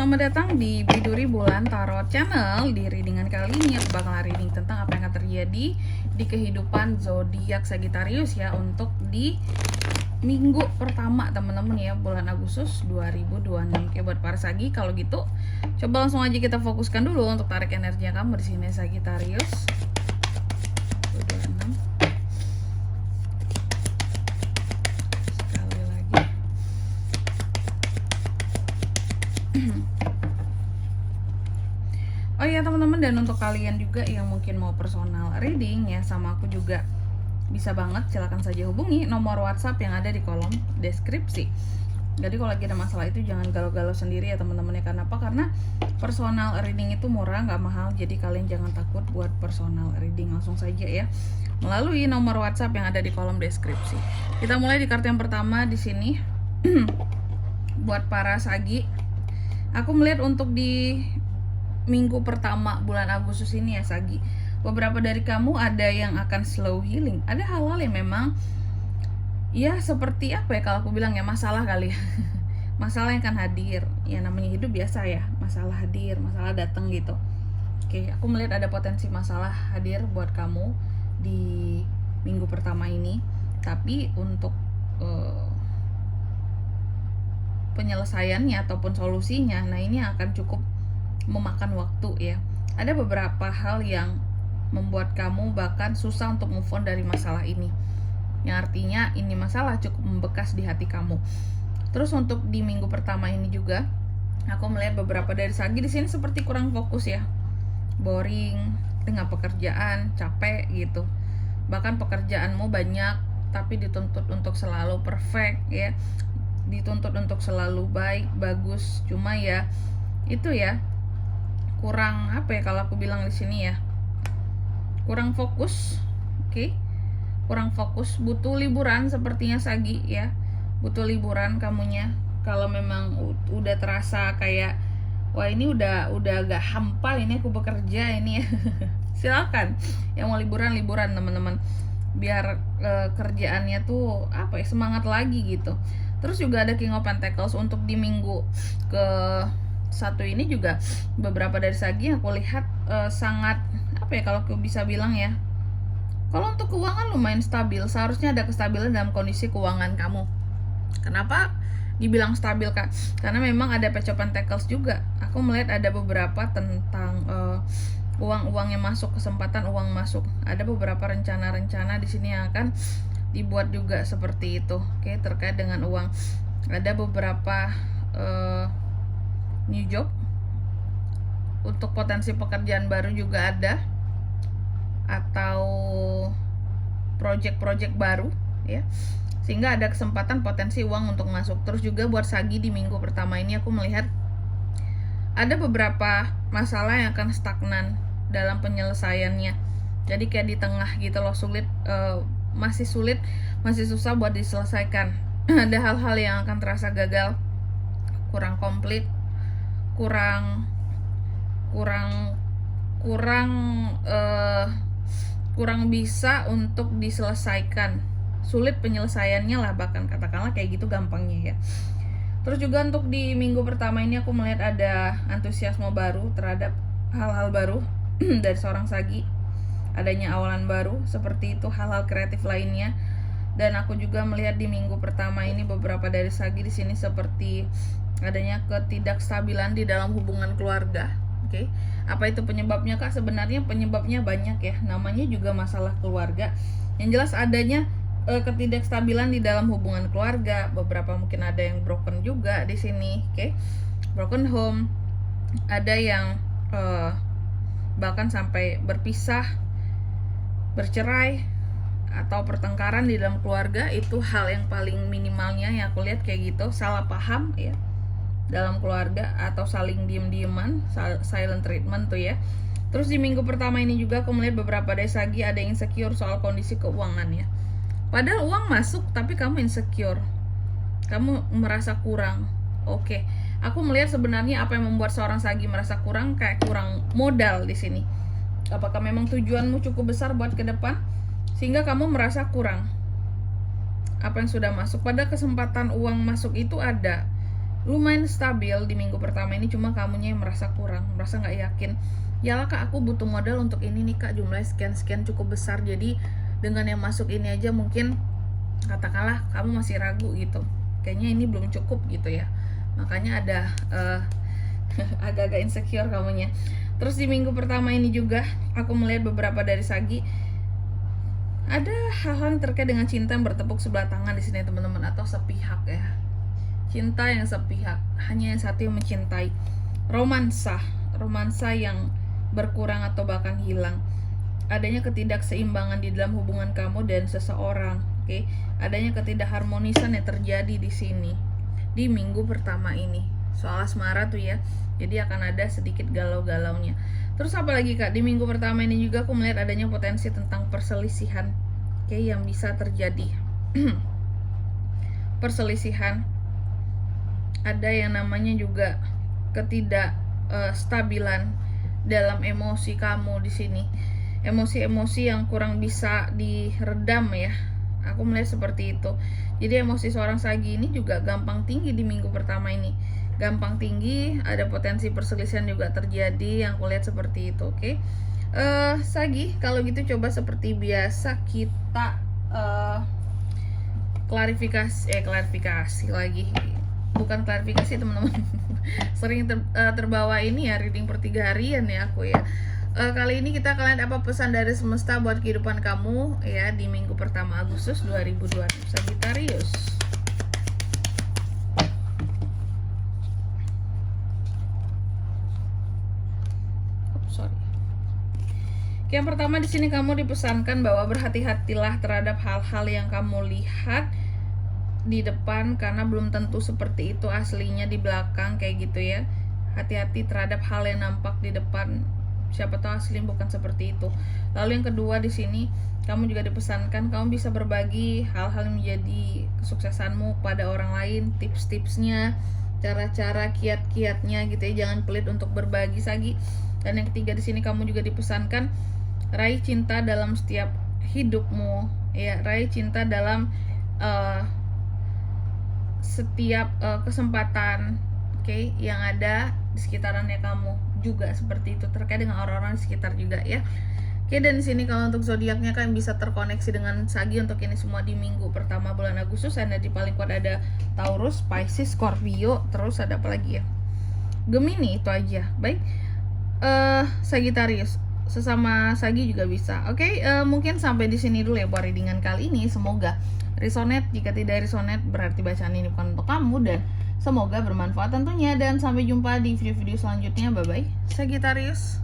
selamat datang di Biduri Bulan Tarot Channel. Di readingan kali ini aku bakal reading tentang apa yang akan terjadi di kehidupan zodiak Sagittarius ya, untuk di minggu pertama teman-teman ya, bulan Agustus 2026. Oke, buat para Sagi, kalau gitu coba langsung aja kita fokuskan dulu untuk tarik energinya kamu di sini Sagittarius. 26. Sekali lagi. Oh iya teman-teman, dan untuk kalian juga yang mungkin mau personal reading ya sama aku juga, bisa banget, silakan saja hubungi nomor WhatsApp yang ada di kolom deskripsi. Jadi kalau lagi ada masalah itu jangan galau-galau sendiri ya teman-teman ya. Kenapa? Karena personal reading itu murah, nggak mahal. Jadi kalian jangan takut buat personal reading, langsung saja ya melalui nomor WhatsApp yang ada di kolom deskripsi. Kita mulai di kartu yang pertama di sini. Buat para Sagi, aku melihat untuk di minggu pertama bulan Agustus ini ya Sagi, beberapa dari kamu ada yang akan slow healing. Ada hal-hal yang memang ya seperti apa ya, kalau aku bilang ya masalah kali ya. Masalah yang akan hadir, ya namanya hidup biasa ya, masalah hadir, masalah datang gitu. Oke, aku melihat ada potensi masalah hadir buat kamu di minggu pertama ini. Tapi untuk penyelesaiannya ataupun solusinya, nah ini akan cukup memakan waktu ya. Ada beberapa hal yang membuat kamu bahkan susah untuk move on dari masalah ini, yang artinya ini masalah cukup membekas di hati kamu. Terus untuk di minggu pertama ini juga aku melihat beberapa dari Sagi di sini seperti kurang fokus ya, boring dengan pekerjaan, capek gitu. Bahkan pekerjaanmu banyak tapi dituntut untuk selalu perfect ya, dituntut untuk selalu baik, bagus. Cuma ya itu ya, kurang apa ya kalau aku bilang di sini ya, kurang fokus. Oke, kurang fokus, butuh liburan sepertinya Sagi ya, butuh liburan kamunya. Kalau memang udah terasa kayak wah ini udah agak hampa ini aku bekerja ini ya. Silakan yang mau liburan teman-teman, biar kerjaannya tuh apa ya, semangat lagi gitu. Terus juga ada King of Pentacles untuk di minggu ke satu ini juga beberapa dari Sagi yang aku lihat sangat apa ya kalau aku bisa bilang ya, kalau untuk keuangan lumayan stabil. Seharusnya ada kestabilan dalam kondisi keuangan kamu. Kenapa dibilang stabil Kak? Karena memang ada Page of Pentacles juga. Aku melihat ada beberapa tentang uang yang masuk, kesempatan uang masuk. Ada beberapa rencana-rencana di sini yang akan dibuat juga seperti itu. Oke, terkait dengan uang. Ada beberapa new job, untuk potensi pekerjaan baru juga ada, atau project-project baru ya, sehingga ada kesempatan potensi uang untuk masuk. Terus juga buat Sagi di minggu pertama ini aku melihat ada beberapa masalah yang akan stagnan dalam penyelesaiannya. Jadi kayak di tengah gitu loh, sulit, masih susah buat diselesaikan. Ada hal-hal yang akan terasa gagal, kurang komplit, kurang bisa untuk diselesaikan, sulit penyelesaiannya lah, bahkan katakanlah kayak gitu gampangnya ya. Terus juga untuk di minggu pertama ini aku melihat ada antusiasme baru terhadap hal-hal baru dari seorang Sagi, adanya awalan baru seperti itu, hal-hal kreatif lainnya. Dan aku juga melihat di minggu pertama ini beberapa dari Sagi di sini seperti adanya ketidakstabilan di dalam hubungan keluarga. Oke, apa itu penyebabnya Kak? Sebenarnya penyebabnya banyak ya, namanya juga masalah keluarga. Yang jelas adanya ketidakstabilan di dalam hubungan keluarga. Beberapa mungkin ada yang broken juga di sini, oke, broken home. Ada yang bahkan sampai berpisah, bercerai, atau pertengkaran di dalam keluarga. Itu hal yang paling minimalnya yang aku lihat kayak gitu. Salah paham ya dalam keluarga, atau saling diem-dieman, silent treatment tuh ya. Terus di minggu pertama ini juga aku melihat beberapa dari Sagi ada yang insecure soal kondisi keuangan ya. Padahal uang masuk tapi kamu insecure, kamu merasa kurang. Oke, aku melihat sebenarnya apa yang membuat seorang Sagi merasa kurang, kayak kurang modal di sini. Apakah memang tujuanmu cukup besar buat ke depan sehingga kamu merasa kurang apa yang sudah masuk? Pada kesempatan uang masuk itu ada, lumayan stabil di minggu pertama ini, cuma kamunya yang merasa kurang, merasa nggak yakin. Yalah kak, aku butuh modal untuk ini nih kak, jumlahnya sekian cukup besar, jadi dengan yang masuk ini aja mungkin katakanlah kamu masih ragu gitu, kayaknya ini belum cukup gitu ya, makanya ada agak-agak insecure kamunya. Terus di minggu pertama ini juga aku melihat beberapa dari Sagi, ada hal-hal yang terkait dengan cinta yang bertepuk sebelah tangan di sini teman-teman, atau sepihak ya, cinta yang sepihak, hanya yang satu yang mencintai, romansa yang berkurang atau bahkan hilang, adanya ketidakseimbangan di dalam hubungan kamu dan seseorang, oke? Adanya ketidakharmonisan yang terjadi di sini di minggu pertama ini soal asmara tuh ya, jadi akan ada sedikit galau-galaunya. Terus apa lagi kak, di minggu pertama ini juga aku melihat adanya potensi tentang perselisihan, oke, yang bisa terjadi. Perselisihan, ada yang namanya juga ketidakstabilan dalam emosi kamu di sini, emosi-emosi yang kurang bisa diredam ya, aku melihat seperti itu. Jadi emosi seorang Sagi ini juga gampang tinggi di minggu pertama ini, gampang tinggi, ada potensi perselisihan juga terjadi, yang aku lihat seperti itu, oke? Sagi, kalau gitu coba seperti biasa kita klarifikasi lagi, bukan klarifikasi teman-teman. Sering terbawa ini ya, reading per 3 harian ya aku ya. Kali ini kita akan lihat apa pesan dari semesta buat kehidupan kamu ya di minggu pertama Agustus 2020, Sagittarius. Yang pertama di sini kamu dipesankan bahwa berhati-hatilah terhadap hal-hal yang kamu lihat di depan, karena belum tentu seperti itu aslinya di belakang, kayak gitu ya. Hati-hati terhadap hal yang nampak di depan, siapa tahu asli bukan seperti itu. Lalu yang kedua di sini kamu juga dipesankan kamu bisa berbagi hal-hal yang menjadi kesuksesanmu pada orang lain, tips-tipsnya, cara-cara, kiat-kiatnya gitu ya. Jangan pelit untuk berbagi Sagi. Dan yang ketiga di sini kamu juga dipesankan raih cinta dalam setiap hidupmu ya, raih cinta dalam setiap kesempatan, oke, yang ada di sekitarannya kamu juga seperti itu, terkait dengan orang-orang di sekitar juga ya. Oke, dan di sini kalau untuk zodiaknya kan bisa terkoneksi dengan Sagi untuk ini semua di minggu pertama bulan Agustus. Ada di paling kuat ada Taurus, Pisces, Scorpio, terus ada apa lagi ya? Gemini, itu aja. Baik. Sagittarius, sesama Sagi juga bisa. Oke, mungkin sampai di sini dulu ya buat readingan kali ini. Semoga resonate. Jika tidak resonate berarti bacaan ini bukan untuk kamu, dan semoga bermanfaat tentunya. Dan sampai jumpa di video-video selanjutnya. Bye bye Sagittarius.